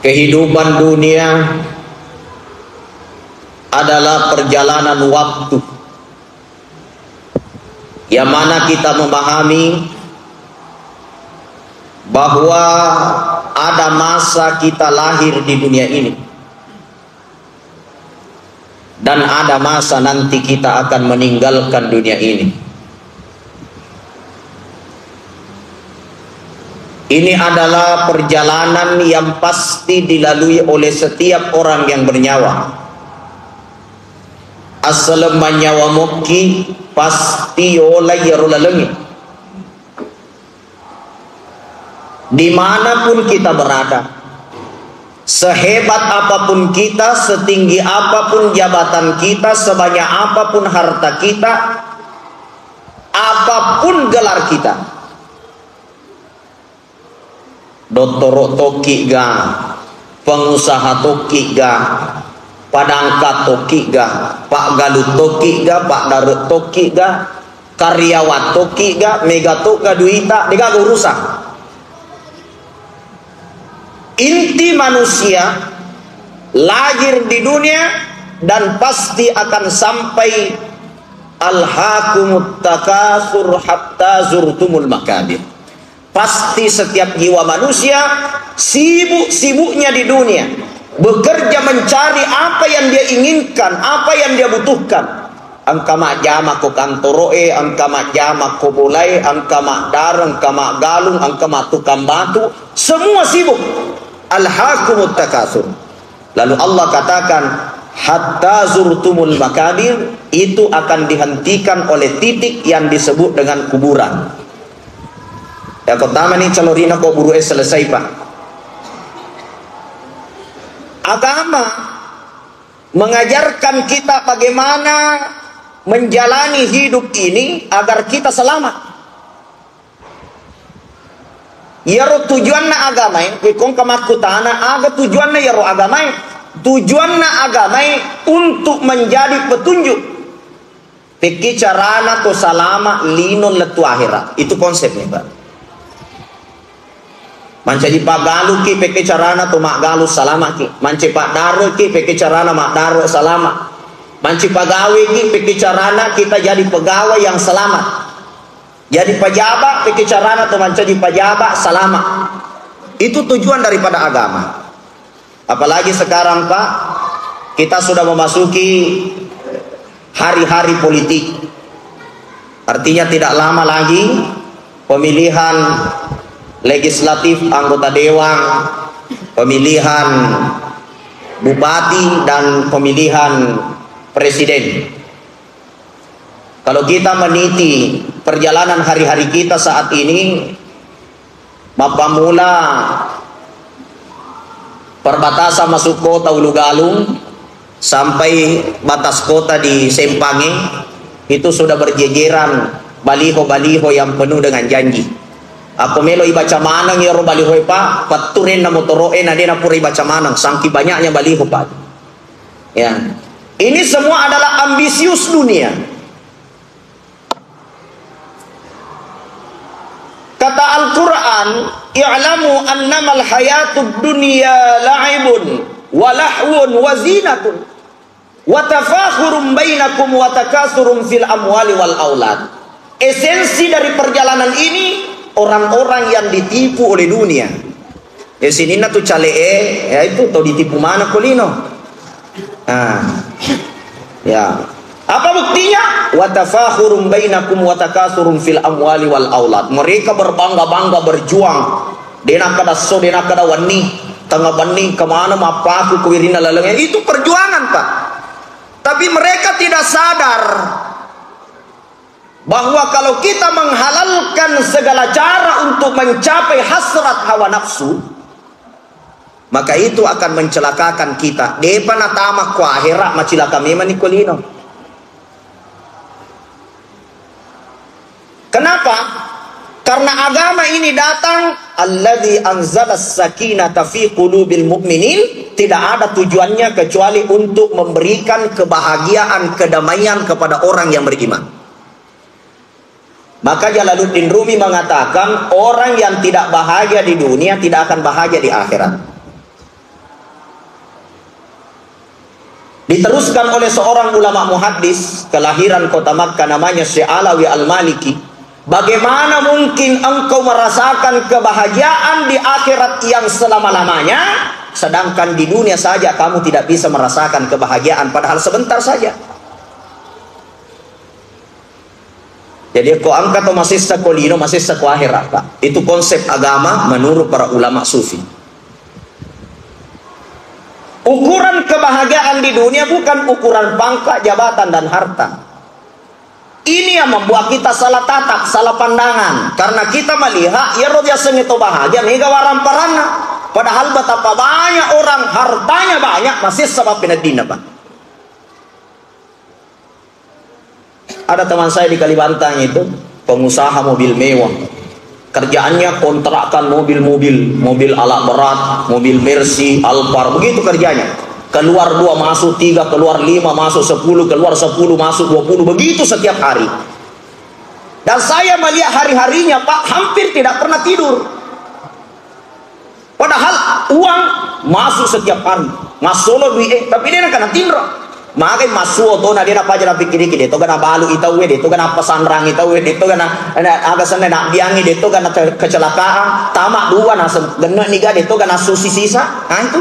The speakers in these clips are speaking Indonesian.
Kehidupan dunia adalah perjalanan waktu yang mana kita memahami bahwa ada masa kita lahir di dunia ini dan ada masa nanti kita akan meninggalkan dunia ini. Ini adalah perjalanan yang pasti dilalui oleh setiap orang yang bernyawa. Asal manyawa muki pasti oleh yarulalengi. Dimanapun kita berada, sehebat apapun kita, setinggi apapun jabatan kita, sebanyak apapun harta kita, apapun gelar kita, doktor toki ga, pengusaha toki ga, padangkat toki ga, pak galut toki ga, pak darut toki ga, karyawat toki ga, megatok ga duita, dia gak urusan. Inti manusia lahir di dunia dan pasti akan sampai alhaakumut takasur hatta zurtumul makabir. Pasti setiap jiwa manusia sibuk-sibuknya di dunia, bekerja mencari apa yang dia inginkan, apa yang dia butuhkan. Angka mak jama ko kantoroe, angka mak jama ko bolai, angka mak darang, angka mak galung, angka mak tukang batu, semua sibuk. Alhaakumut takasur. Lalu Allah katakan hatta zurtumul makabir, itu akan dihentikan oleh titik yang disebut dengan kuburan. Yang pertama nih calorina kau buru selesai pak. Agama mengajarkan kita bagaimana menjalani hidup ini agar kita selamat. Yaro tujuanna agama kong kamakutana aga tujuanna yaro agama tujuanna agama untuk menjadi petunjuk. Peki carana to salama linon letu akhirat. Itu konsepnya pak. Manca di pak galu ki peki carana to mak galu salama ki. Manca pak daro ki peki carana mak daro salama. Manca pagawe ki peki carana kita jadi pegawai yang selamat. Jadi pejabat peki carana to manca di pejabat selamat. Itu tujuan daripada agama. Apalagi sekarang pak, kita sudah memasuki hari-hari politik. Artinya tidak lama lagi pemilihan legislatif, anggota dewan, pemilihan bupati dan pemilihan presiden. Kalau kita meniti perjalanan hari-hari kita saat ini, mula perbatasan masuk kota Ulu Galung sampai batas kota di Sempangi, itu sudah berjejeran baliho-baliho yang penuh dengan janji. Aku melo ibaca manang ya baliho pak, paturin na motoroe na dia na pura ibaca manang, sangki banyaknya baliho pak. Ya, ini semua adalah ambisius dunia. Kata Al-Quran, i'lamu annamal hayatud dunya la'ibun wa lahwun wa zinatun wa tafakhurum bainakum wa takasurum fil amwali wal aulad. Esensi dari perjalanan ini orang-orang yang ditipu oleh dunia. Di sini na tu calee, ya itu tau ditipu mana kolino. Ya. Apa buktinya? Wa tafakhurum bainakum wa takasurum fil amwali wal aulad. Mereka berbangga-bangga berjuang. Dena kada so, dena kada wani, tengah bening kemana mapaku kuwirina lalengnya. Itu perjuangan pak. Tapi mereka tidak sadar bahwa kalau kita menghalalkan segala cara untuk mencapai hasrat hawa nafsu, maka itu akan mencelakakan kita. Depa natama ku akhirat macilaka memang nikolino. Kenapa? Karena agama ini datang alladzi anzalas sakinata fi qulubil mu'minin, tidak ada tujuannya kecuali untuk memberikan kebahagiaan, kedamaian kepada orang yang beriman. Maka Jalaluddin Rumi mengatakan orang yang tidak bahagia di dunia tidak akan bahagia di akhirat. Diteruskan oleh seorang ulama muhaddis kelahiran kota Makkah namanya Syekh Alawi Al-Maliki. Bagaimana mungkin engkau merasakan kebahagiaan di akhirat yang selama-lamanya, sedangkan di dunia saja kamu tidak bisa merasakan kebahagiaan, padahal sebentar saja. Jadi kau angkat masih sekolino, masih seko akhirat, Pak. Itu konsep agama menurut para ulama sufi. Ukuran kebahagiaan di dunia bukan ukuran pangkat, jabatan, dan harta. Ini yang membuat kita salah tatap, salah pandangan. Karena kita melihat, ya roh biasa itu bahagia, mega waramparana. Padahal betapa banyak orang hartanya banyak, masih sebab penedina, Pak. Ada teman saya di Kalimantan itu, pengusaha mobil mewah. Kerjaannya kontrakan mobil alat berat, mobil Mercy, Alphard, begitu kerjanya. Keluar 2 masuk 3, keluar 5 masuk 10, keluar 10 masuk 20, begitu setiap hari. Dan saya melihat hari-harinya, Pak, hampir tidak pernah tidur. Padahal uang masuk setiap hari. Masuk lo duit, tapi dia nak kena tindra. Makai masuk tu na dia nak pajar pikir dia tu kena balu itu dia tu kena pesanrang itu dia tu kena agak sana nak biangi dia tu kena kecelakaan tamak 2 na genek niga dia tu kena susi sisa. Nah itu.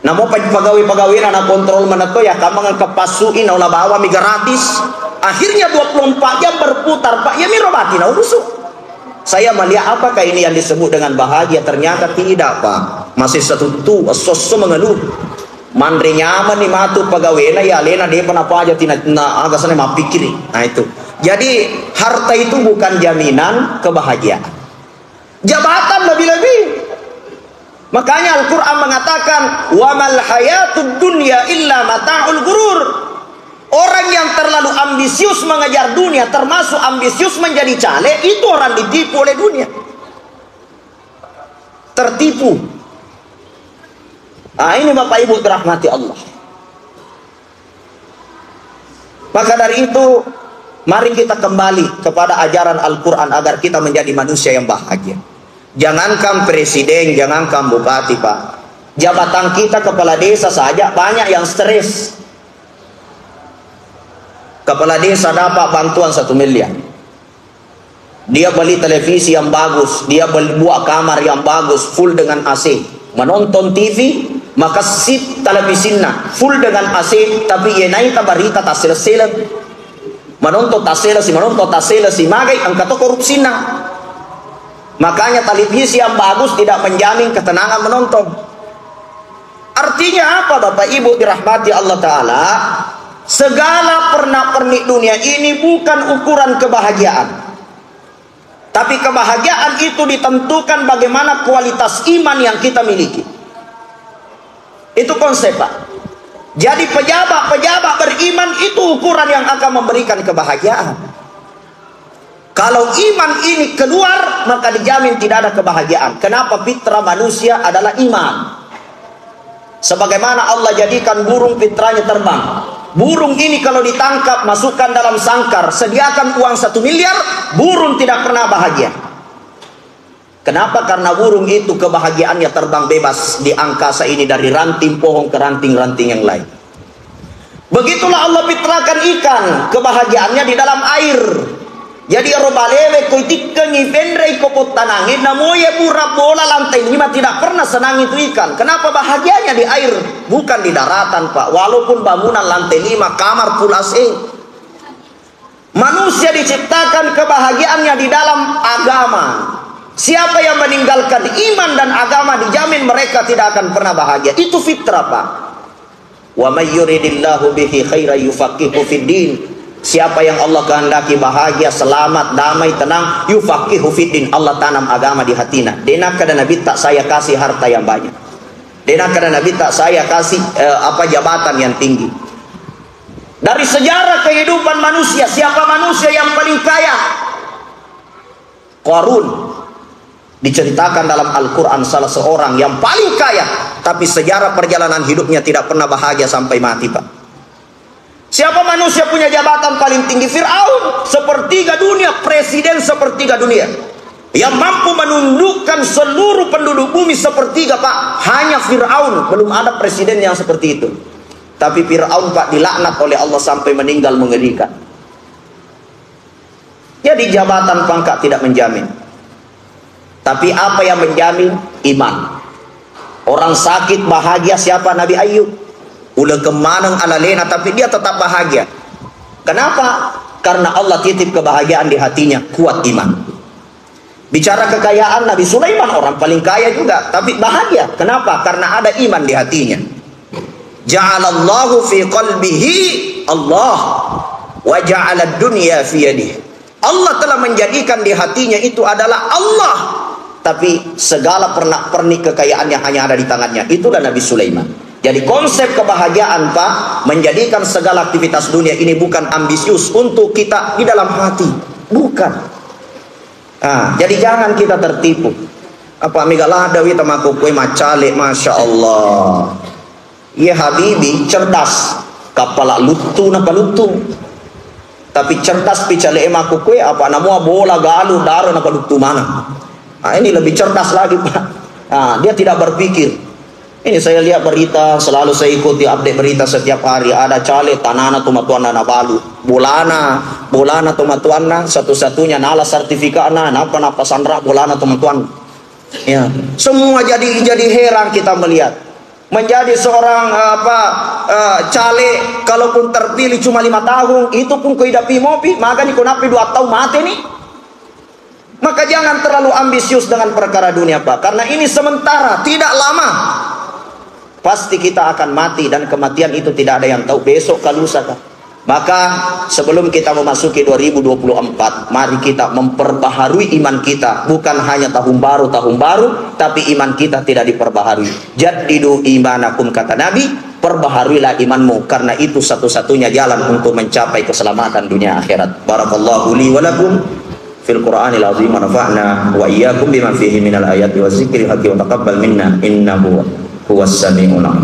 Namo pegawai na kontrol mana tu ya kamu kepasuin na bawa mi gratis. Akhirnya 24 jam berputar, Pak. Ya mi robati na busuk. Saya melihat apakah ini yang disebut dengan bahagia? Ternyata tidak, Pak. Masih satu tu soso mengeluh. Mandri nyaman nih matu pegawai ya lena dia pernah apa aja tina agak sana mah pikiri. Nah itu. Jadi harta itu bukan jaminan kebahagiaan. Jabatan lebih-lebih. Makanya Al-Quran mengatakan wa mal hayatud dunya illa mata'ul gurur. Orang yang terlalu ambisius mengejar dunia, termasuk ambisius menjadi caleg, itu orang ditipu oleh dunia. Tertipu. Nah ini Bapak Ibu dirahmati Allah. Maka dari itu mari kita kembali kepada ajaran Al-Quran agar kita menjadi manusia yang bahagia. Jangankan presiden, jangankan bupati, Pak. Jabatan kita kepala desa saja banyak yang stres. Kepala desa dapat bantuan 1 miliar. Dia beli televisi yang bagus, dia beli buat kamar yang bagus, full dengan AC. Menonton TV, maka si televisinya full dengan AC, tapi ia naik berita tak selesai. Menonton tak selesai, magai angkat korupsinya. Makanya televisi yang bagus tidak menjamin ketenangan menonton. Artinya apa Bapak Ibu dirahmati Allah Ta'ala? Segala pernak-pernik dunia ini bukan ukuran kebahagiaan. Tapi kebahagiaan itu ditentukan bagaimana kualitas iman yang kita miliki. Itu konsep, Pak. Jadi pejabat-pejabat beriman itu ukuran yang akan memberikan kebahagiaan. Kalau iman ini keluar, maka dijamin tidak ada kebahagiaan. Kenapa? Fitrah manusia adalah iman. Sebagaimana Allah jadikan burung fitrahnya terbang. Burung ini kalau ditangkap, masukkan dalam sangkar, sediakan uang 1 miliar, burung tidak pernah bahagia. Kenapa? Karena burung itu kebahagiaannya terbang bebas di angkasa ini, dari ranting pohon ke ranting-ranting yang lain. Begitulah Allah fitrahkan ikan, kebahagiaannya di dalam air. Jadi robalewe koitik ngipendre kopot tanangin namoye pura bola lantai lima tidak pernah senang itu ikan. Kenapa? Bahagianya di air, bukan di daratan, Pak. Walaupun bangunan lantai 5, kamar full AC. Manusia diciptakan kebahagiaannya di dalam agama. Siapa yang meninggalkan iman dan agama dijamin mereka tidak akan pernah bahagia. Itu fitrah, Pak. Wa may yuridillahu bihi khairan yufaqihu fid din. Siapa yang Allah kehendaki bahagia, selamat, damai, tenang, yufaqihu fiddin, Allah tanam agama di hatinya. Denak kada Nabi tak saya kasih harta yang banyak. Denak kada Nabi tak saya kasih jabatan yang tinggi. Dari sejarah kehidupan manusia, siapa manusia yang paling kaya? Qarun. Diceritakan dalam Al-Quran salah seorang yang paling kaya, tapi sejarah perjalanan hidupnya tidak pernah bahagia sampai mati, Pak. Siapa manusia punya jabatan paling tinggi? Fir'aun, sepertiga dunia, presiden sepertiga dunia, yang mampu menundukkan seluruh penduduk bumi sepertiga, Pak. Hanya Fir'aun, belum ada presiden yang seperti itu. Tapi Fir'aun Pak dilaknat oleh Allah sampai meninggal mengerikan. Jadi jabatan pangkat tidak menjamin. Tapi apa yang menjamin? Iman. Orang sakit bahagia siapa? Nabi Ayub. Udah kemanang ala lena tapi dia tetap bahagia. Kenapa? Karena Allah titip kebahagiaan di hatinya, kuat iman. Bicara kekayaan, Nabi Sulaiman orang paling kaya juga, tapi bahagia. Kenapa? Karena ada iman di hatinya. Ja'alallahu fi qalbihi Allah wa ja'ala dunya fi yadihi. Allah telah menjadikan di hatinya itu adalah Allah, tapi segala pernak-pernik kekayaannya hanya ada di tangannya. Itulah Nabi Sulaiman. Jadi konsep kebahagiaan Pak, menjadikan segala aktivitas dunia ini bukan ambisius untuk kita di dalam hati, bukan. Jadi jangan kita tertipu. Apa migalah dawi tamaku kue macale, masya Allah. Iya habibi cerdas, kapala lutu napa lutu. Tapi cerdas picale emaku kue apa namua bola galu daro napa lutu mana. Ini lebih cerdas lagi Pak. Dia tidak berpikir. Ini saya lihat berita, selalu saya ikuti update berita setiap hari. Ada cale tanana tumatuana na balu. Bolana tumatuana satu-satunya nala sertifikatna napa sandra bolana tumatuan. Ya, semua jadi heran kita melihat. Menjadi seorang cale kalaupun terpilih cuma 5 tahun, itu pun kuidapi mopi, maka ni kunapi 2 tahun mati nih. Maka jangan terlalu ambisius dengan perkara dunia Pak, karena ini sementara, tidak lama. Pasti kita akan mati dan kematian itu tidak ada yang tahu besok kalusa. Maka sebelum kita memasuki 2024, mari kita memperbaharui iman kita. Bukan hanya tahun baru, tapi iman kita tidak diperbaharui. Jaddidu imanakum kata Nabi, perbaharuilah imanmu, karena itu satu-satunya jalan untuk mencapai keselamatan dunia akhirat. Barakallahu li wa lakum fil Qur'anil azim wa nafa'na wa iyyakum bima fihi minal ayati wa zikril hakim wa taqabbal minna innahu huwas sami'ul alim.